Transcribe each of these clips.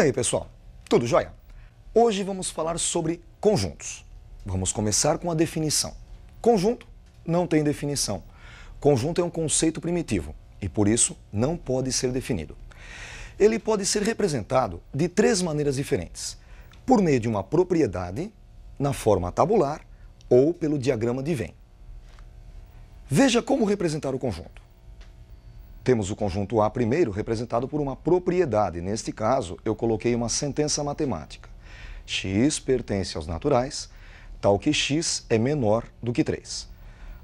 aí, pessoal? Tudo jóia? Hoje vamos falar sobre conjuntos. Vamos começar com a definição. Conjunto não tem definição. Conjunto é um conceito primitivo e, por isso, não pode ser definido. Ele pode ser representado de três maneiras diferentes: por meio de uma propriedade, na forma tabular ou pelo diagrama de Venn. Veja como representar o conjunto. Temos o conjunto A primeiro representado por uma propriedade. Neste caso, eu coloquei uma sentença matemática. X pertence aos naturais, tal que x é menor do que 3.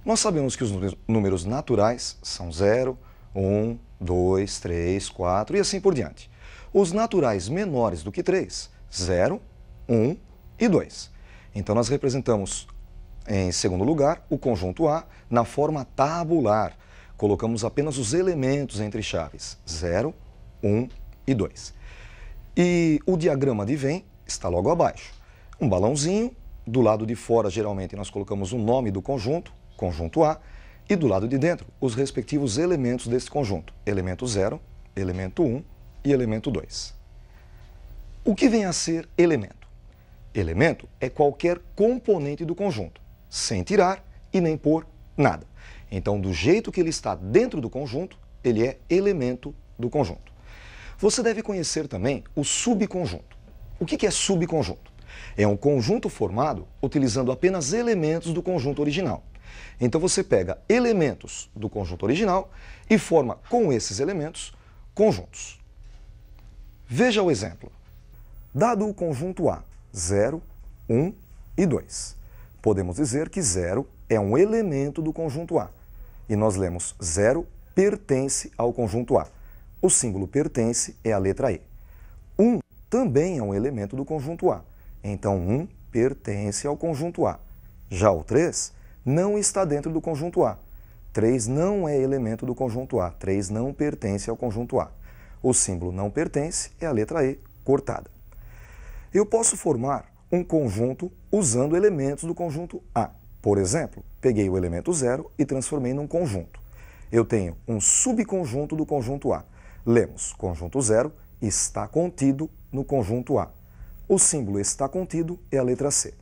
Nós sabemos que os números naturais são 0, 1, 2, 3, 4 e assim por diante. Os naturais menores do que 3, 0, 1 e 2. Então nós representamos, em segundo lugar, o conjunto A na forma tabular. Colocamos apenas os elementos entre chaves, 0, 1 e 2. E o diagrama de Venn está logo abaixo. Um balãozinho, do lado de fora geralmente nós colocamos o nome do conjunto, conjunto A, e do lado de dentro os respectivos elementos desse conjunto, elemento 0, elemento 1 e elemento 2. O que vem a ser elemento? Elemento é qualquer componente do conjunto, sem tirar e nem pôr nada. Então, do jeito que ele está dentro do conjunto, ele é elemento do conjunto. Você deve conhecer também o subconjunto. O que é subconjunto? É um conjunto formado utilizando apenas elementos do conjunto original. Então, você pega elementos do conjunto original e forma com esses elementos conjuntos. Veja o exemplo. Dado o conjunto A, 0, 1 e 2, podemos dizer que 0 é um elemento do conjunto A. E nós lemos 0 pertence ao conjunto A. O símbolo pertence é a letra E. 1 também é um elemento do conjunto A. Então, 1 pertence ao conjunto A. Já o 3 não está dentro do conjunto A. 3 não é elemento do conjunto A. 3 não pertence ao conjunto A. O símbolo não pertence é a letra E cortada. Eu posso formar um conjunto usando elementos do conjunto A. Por exemplo, peguei o elemento 0 e transformei num conjunto. Eu tenho um subconjunto do conjunto A. Lemos, conjunto 0 está contido no conjunto A. O símbolo está contido é a letra C.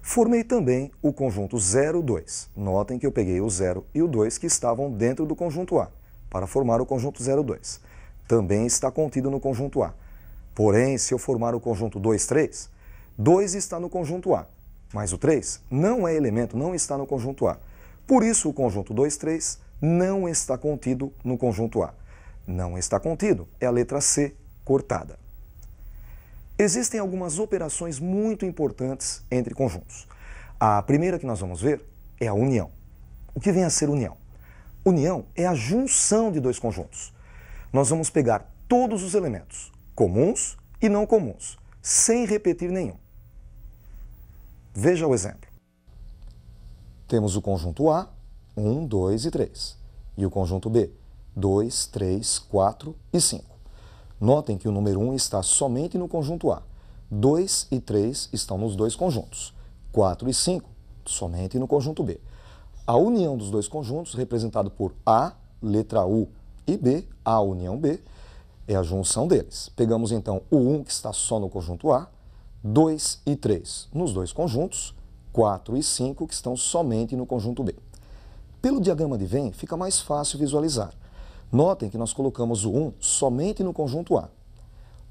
Formei também o conjunto 0, 2. Notem que eu peguei o 0 e o 2 que estavam dentro do conjunto A, para formar o conjunto 0, 2. Também está contido no conjunto A. Porém, se eu formar o conjunto 2, 3, 2 está no conjunto A. Mas o 3 não é elemento, não está no conjunto A. Por isso, o conjunto 2, 3 não está contido no conjunto A. Não está contido é a letra C cortada. Existem algumas operações muito importantes entre conjuntos. A primeira que nós vamos ver é a união. O que vem a ser união? União é a junção de dois conjuntos. Nós vamos pegar todos os elementos, comuns e não comuns, sem repetir nenhum. Veja o exemplo. Temos o conjunto A, 1, 2 e 3. E o conjunto B, 2, 3, 4 e 5. Notem que o número 1 está somente no conjunto A. 2 e 3 estão nos dois conjuntos. 4 e 5 somente no conjunto B. A união dos dois conjuntos, representado por A, letra U, e B, A união B, é a junção deles. Pegamos então o 1 que está só no conjunto A, 2 e 3 nos dois conjuntos, 4 e 5 que estão somente no conjunto B. Pelo diagrama de Venn fica mais fácil visualizar. Notem que nós colocamos o 1 somente no conjunto A.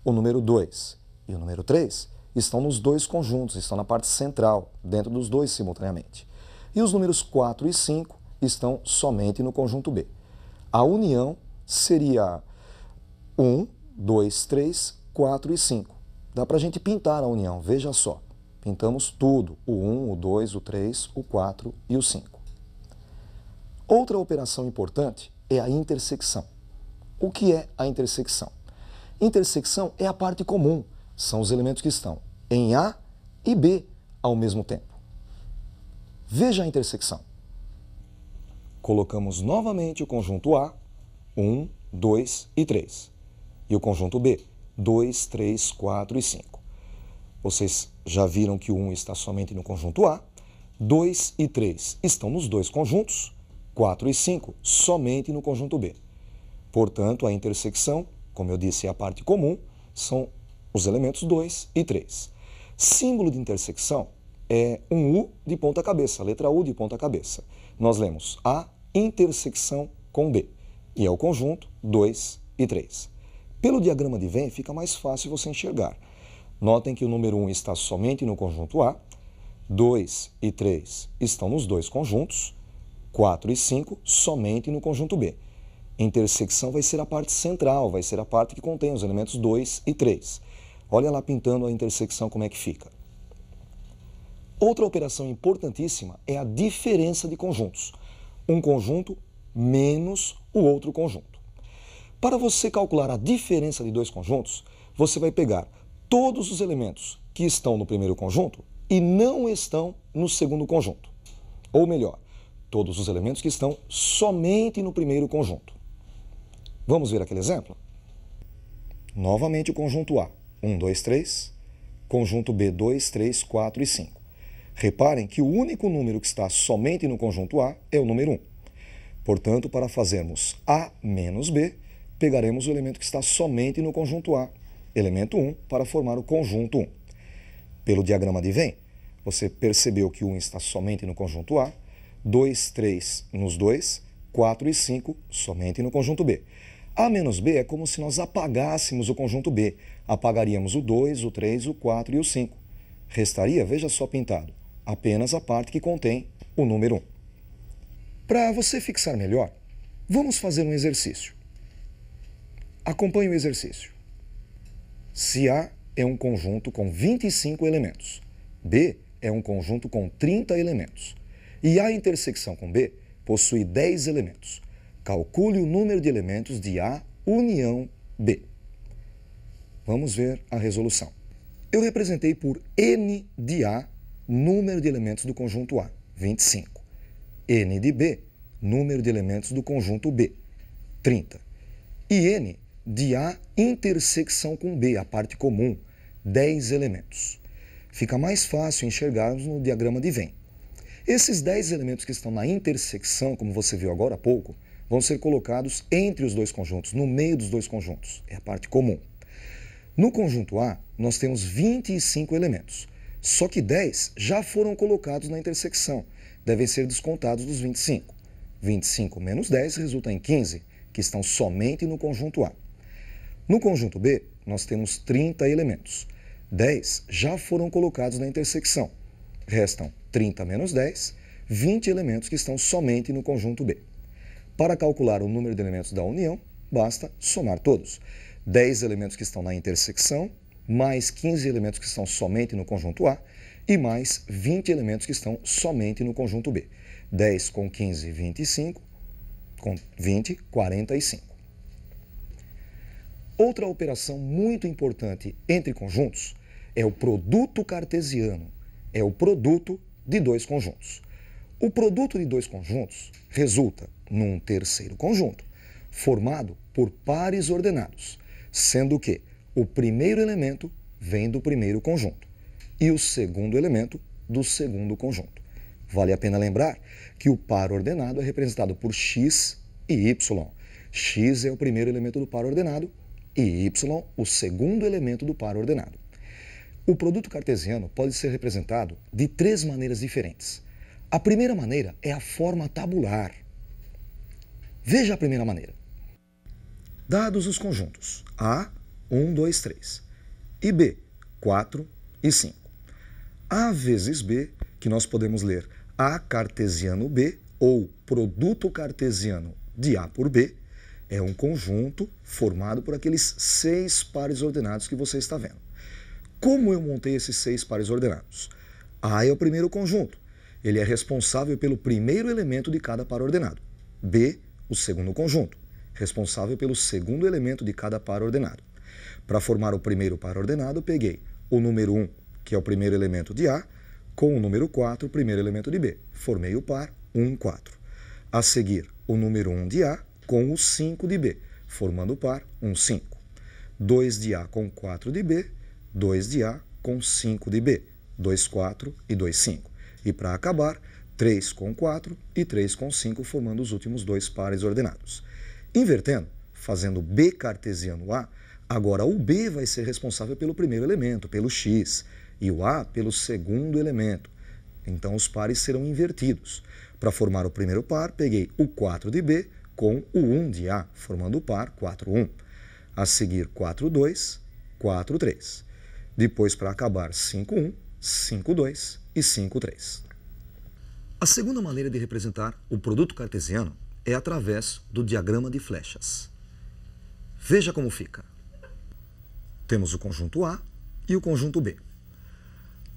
O número 2 e o número 3 estão nos dois conjuntos, estão na parte central, dentro dos dois simultaneamente. E os números 4 e 5 estão somente no conjunto B. A união seria 1, 2, 3, 4 e 5. Dá para a gente pintar a união, veja só. Pintamos tudo, o 1, o 2, o 3, o 4 e o 5. Outra operação importante é a intersecção. O que é a intersecção? Intersecção é a parte comum, são os elementos que estão em A e B ao mesmo tempo. Veja a intersecção. Colocamos novamente o conjunto A, 1, 2 e 3. E o conjunto B, 2, 3, 4 e 5. Vocês já viram que o 1 está somente no conjunto A, 2 e 3 estão nos dois conjuntos, 4 e 5 somente no conjunto B. Portanto, a intersecção, como eu disse, é a parte comum, são os elementos 2 e 3. Símbolo de intersecção é um U de ponta cabeça, letra U de ponta cabeça. Nós lemos A intersecção com B, e é o conjunto 2 e 3. Pelo diagrama de Venn fica mais fácil você enxergar. Notem que o número 1 está somente no conjunto A, 2 e 3 estão nos dois conjuntos, 4 e 5 somente no conjunto B. Intersecção vai ser a parte central, vai ser a parte que contém os elementos 2 e 3. Olha lá pintando a intersecção como é que fica. Outra operação importantíssima é a diferença de conjuntos. Um conjunto menos o outro conjunto. Para você calcular a diferença de dois conjuntos, você vai pegar todos os elementos que estão no primeiro conjunto e não estão no segundo conjunto. Ou melhor, todos os elementos que estão somente no primeiro conjunto. Vamos ver aquele exemplo? Novamente o conjunto A, 1, 2, 3, conjunto B, 2, 3, 4 e 5. Reparem que o único número que está somente no conjunto A é o número 1. Portanto, para fazermos A menos B, pegaremos o elemento que está somente no conjunto A, elemento 1, para formar o conjunto 1. Pelo diagrama de Venn, você percebeu que o 1 está somente no conjunto A, 2, 3 nos dois, 4 e 5 somente no conjunto B. A menos B é como se nós apagássemos o conjunto B. Apagaríamos o 2, o 3, o 4 e o 5. Restaria, veja só pintado, apenas a parte que contém o número 1. Para você fixar melhor, vamos fazer um exercício. Acompanhe o exercício. Se A é um conjunto com 25 elementos, B é um conjunto com 30 elementos, e A intersecção com B possui 10 elementos, calcule o número de elementos de A união B. Vamos ver a resolução. Eu representei por N de A, número de elementos do conjunto A, 25. N de B, número de elementos do conjunto B, 30. E N de A intersecção com B, a parte comum, 10 elementos. Fica mais fácil enxergarmos no diagrama de Venn. Esses 10 elementos que estão na intersecção, como você viu agora há pouco, vão ser colocados entre os dois conjuntos, no meio dos dois conjuntos, é a parte comum. No conjunto A, nós temos 25 elementos, só que 10 já foram colocados na intersecção, devem ser descontados dos 25. 25 menos 10 resulta em 15, que estão somente no conjunto A. No conjunto B, nós temos 30 elementos. 10 já foram colocados na intersecção. Restam 30 menos 10, 20 elementos que estão somente no conjunto B. Para calcular o número de elementos da união, basta somar todos. 10 elementos que estão na intersecção, mais 15 elementos que estão somente no conjunto A, e mais 20 elementos que estão somente no conjunto B. 10 com 15, 25, com 20, 45. Outra operação muito importante entre conjuntos é o produto cartesiano, é o produto de dois conjuntos. O produto de dois conjuntos resulta num terceiro conjunto, formado por pares ordenados, sendo que o primeiro elemento vem do primeiro conjunto e o segundo elemento do segundo conjunto. Vale a pena lembrar que o par ordenado é representado por x e y. X é o primeiro elemento do par ordenado e y o segundo elemento do par ordenado. O produto cartesiano pode ser representado de três maneiras diferentes. A primeira maneira é a forma tabular. Veja a primeira maneira. Dados os conjuntos A, 1, 2, 3 e B, 4 e 5. A vezes B, que nós podemos ler A cartesiano B ou produto cartesiano de A por B, é um conjunto formado por aqueles 6 pares ordenados que você está vendo. Como eu montei esses 6 pares ordenados? A é o primeiro conjunto. Ele é responsável pelo primeiro elemento de cada par ordenado. B, o segundo conjunto, responsável pelo segundo elemento de cada par ordenado. Para formar o primeiro par ordenado, eu peguei o número 1, que é o primeiro elemento de A, com o número 4, o primeiro elemento de B. Formei o par 1, 4. A seguir, o número 1 de A com o 5 de B, formando o par 1, 5. 2 de A com 4 de B, 2 de A com 5 de B, 2, 4 e 2, 5. E para acabar, 3 com 4 e 3 com 5, formando os últimos dois pares ordenados. Invertendo, fazendo B cartesiano A, Agora, o B vai ser responsável pelo primeiro elemento, pelo X, e o A pelo segundo elemento. Então, os pares serão invertidos. Para formar o primeiro par, peguei o 4 de B com o 1 de A, formando o par 4, 1. A seguir, 4, 2, 4, 3. Depois, para acabar, 5, 1, 5, 2 e 5, 3. A segunda maneira de representar o produto cartesiano é através do diagrama de flechas. Veja como fica. Temos o conjunto A e o conjunto B.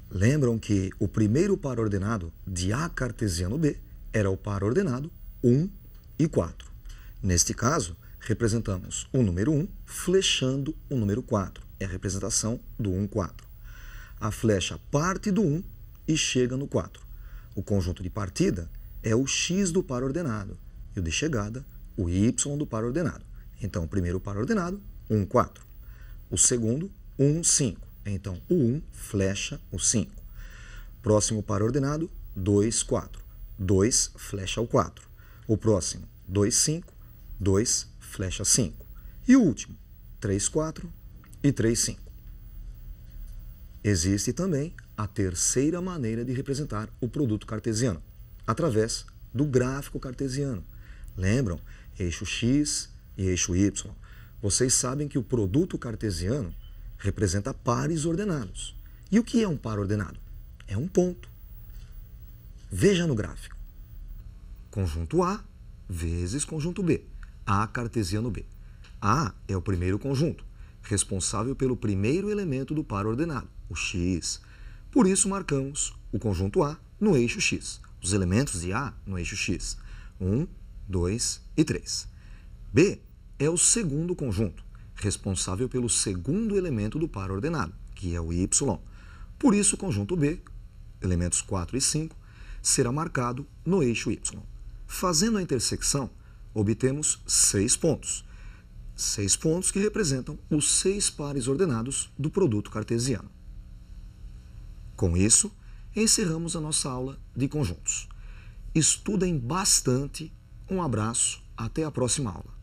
Lembram que o primeiro par ordenado de A cartesiano B era o par ordenado 1 e 4. Neste caso, representamos o número 1 flechando o número 4. É a representação do 1, 4. A flecha parte do 1 e chega no 4. O conjunto de partida é o X do par ordenado e o de chegada, o Y do par ordenado. Então, o primeiro par ordenado, 1, 4. O segundo, 1, 5. Então, o 1 flecha o 5. Próximo par ordenado, 2, 4. 2 flecha o 4. O próximo, 2, 5. 2 flecha 5. E o último, 3, 4 e 3, 5. Existe também a terceira maneira de representar o produto cartesiano, através do gráfico cartesiano. Lembram? Eixo X e eixo Y. Vocês sabem que o produto cartesiano representa pares ordenados. E o que é um par ordenado? É um ponto. Veja no gráfico. Conjunto A vezes conjunto B. A cartesiano B. A é o primeiro conjunto, responsável pelo primeiro elemento do par ordenado, o X. Por isso, marcamos o conjunto A no eixo X. Os elementos de A no eixo X. 1, 2 e 3. B é o segundo conjunto, responsável pelo segundo elemento do par ordenado, que é o Y. Por isso, o conjunto B, elementos 4 e 5, será marcado no eixo Y. Fazendo a intersecção, obtemos 6 pontos. 6 pontos que representam os 6 pares ordenados do produto cartesiano. Com isso, encerramos a nossa aula de conjuntos. Estudem bastante. Um abraço, até a próxima aula.